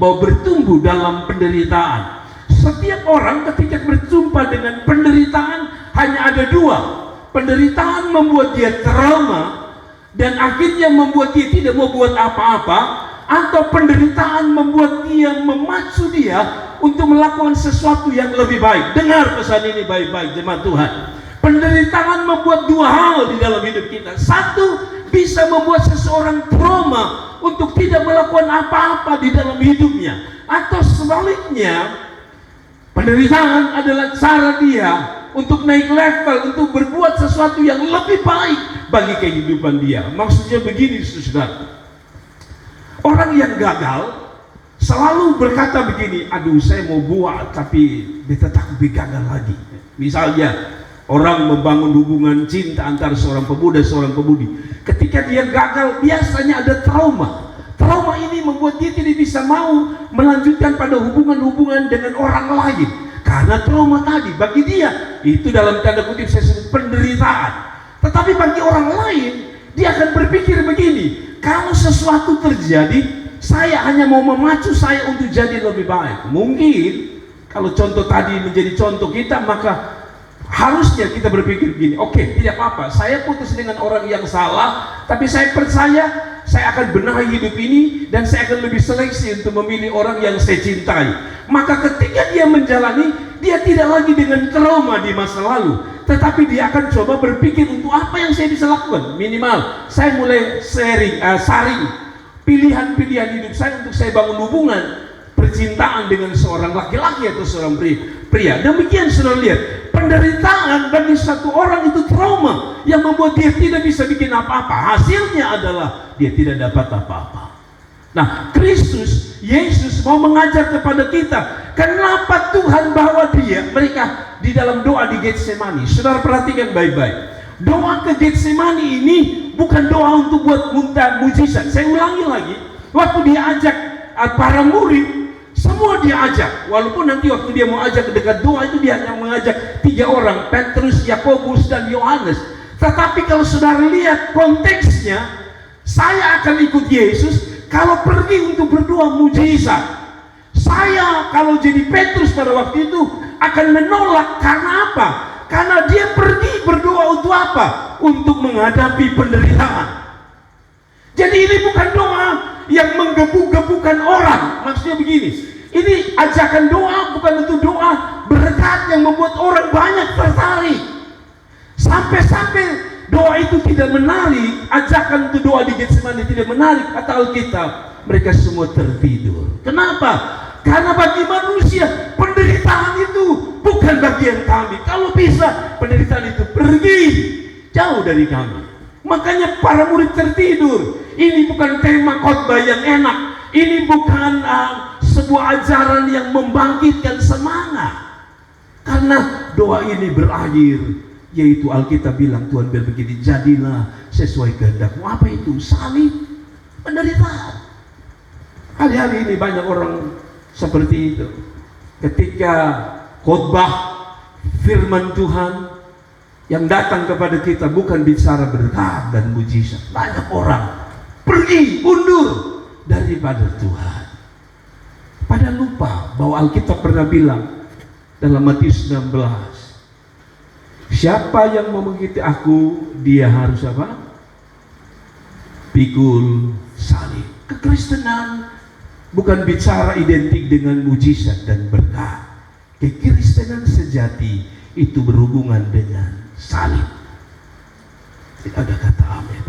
bahwa bertumbuh dalam penderitaan. Setiap orang ketika berjumpa dengan penderitaan hanya ada dua. Penderitaan membuat dia trauma dan akhirnya membuat dia tidak mau buat apa-apa, atau penderitaan membuat dia memacu dia untuk melakukan sesuatu yang lebih baik. Dengar pesan ini baik-baik jemaat Tuhan. Penderitaan membuat dua hal di dalam hidup kita. Satu, bisa membuat seseorang trauma untuk tidak melakukan apa-apa di dalam hidupnya, atau sebaliknya, penderitaan adalah cara dia untuk naik level, untuk berbuat sesuatu yang lebih baik bagi kehidupan dia. Maksudnya begini, saudara, orang yang gagal selalu berkata begini, aduh saya mau buat tapi beta takut gagal lagi. Misalnya orang membangun hubungan cinta antara seorang pemuda seorang pemudi. Ketika dia gagal, biasanya ada trauma. Trauma ini membuat dia tidak bisa mau melanjutkan pada hubungan-hubungan dengan orang lain. Karena trauma tadi, bagi dia, itu dalam tanda kutip saya sebut penderitaan. Tetapi bagi orang lain, dia akan berpikir begini, kalau sesuatu terjadi, saya hanya mau memacu saya untuk jadi lebih baik. Mungkin, kalau contoh tadi menjadi contoh kita, maka harusnya kita berpikir begini, oke, tidak apa-apa, saya putus dengan orang yang salah, tapi saya percaya saya akan benahi hidup ini dan saya akan lebih seleksi untuk memilih orang yang saya cintai. Maka ketika dia menjalani, dia tidak lagi dengan trauma di masa lalu, tetapi dia akan coba berpikir untuk apa yang saya bisa lakukan. Minimal saya mulai saring pilihan-pilihan hidup saya untuk saya bangun hubungan percintaan dengan seorang laki-laki atau seorang pria. Demikian saudara lihat, penderitaan bagi satu orang itu trauma yang membuat dia tidak bisa bikin apa-apa. Hasilnya adalah dia tidak dapat apa-apa. Nah, Kristus, Yesus mau mengajar kepada kita, kenapa Tuhan bawa mereka di dalam doa di Getsemani. Saudara perhatikan baik-baik. Doa ke Getsemani ini bukan doa untuk buat minta mujizat. Saya ulangi lagi, waktu dia ajak para murid, semua dia ajak, walaupun nanti waktu dia mau ajak ke dekat doa itu dia hanya mengajak 3 orang, Petrus, Yakobus, dan Yohanes. Tetapi kalau saudara lihat konteksnya, saya akan ikut Yesus kalau pergi untuk berdoa mujizat. Saya kalau jadi Petrus pada waktu itu akan menolak. Karena apa? Karena dia pergi berdoa untuk apa? Untuk menghadapi penderitaan. Jadi ini bukan doa yang menggebu-gebukan orang. Maksudnya begini, ini ajakan doa bukan untuk doa berkat yang membuat orang banyak tertarik. Sampai-sampai doa itu tidak menarik, ajakan untuk doa di Getsemani tidak menarik, kata Alkitab, mereka semua tertidur. Kenapa? Karena bagi manusia penderitaan itu bukan bagian kami. Kalau bisa penderitaan itu pergi jauh dari kami. Makanya para murid tertidur. Ini bukan tema khotbah yang enak. Ini bukan sebuah ajaran yang membangkitkan semangat. Karena doa ini berakhir, yaitu Alkitab bilang, Tuhan bilang begini, jadilah sesuai kehendak-Mu. Apa itu? Salib, penderitaan. Hari-hari ini banyak orang seperti itu. Ketika khotbah firman Tuhan yang datang kepada kita bukan bicara berkat dan mujizat, banyak orang pergi, mundur daripada Tuhan. Padahal lupa bahwa Alkitab pernah bilang dalam Matius 16, siapa yang mau mengikuti aku, dia harus apa? Pikul salib. Kekristenan bukan bicara identik dengan mujizat dan berkat. Kekristenan sejati itu berhubungan dengan salib. Tidak ada kata amin.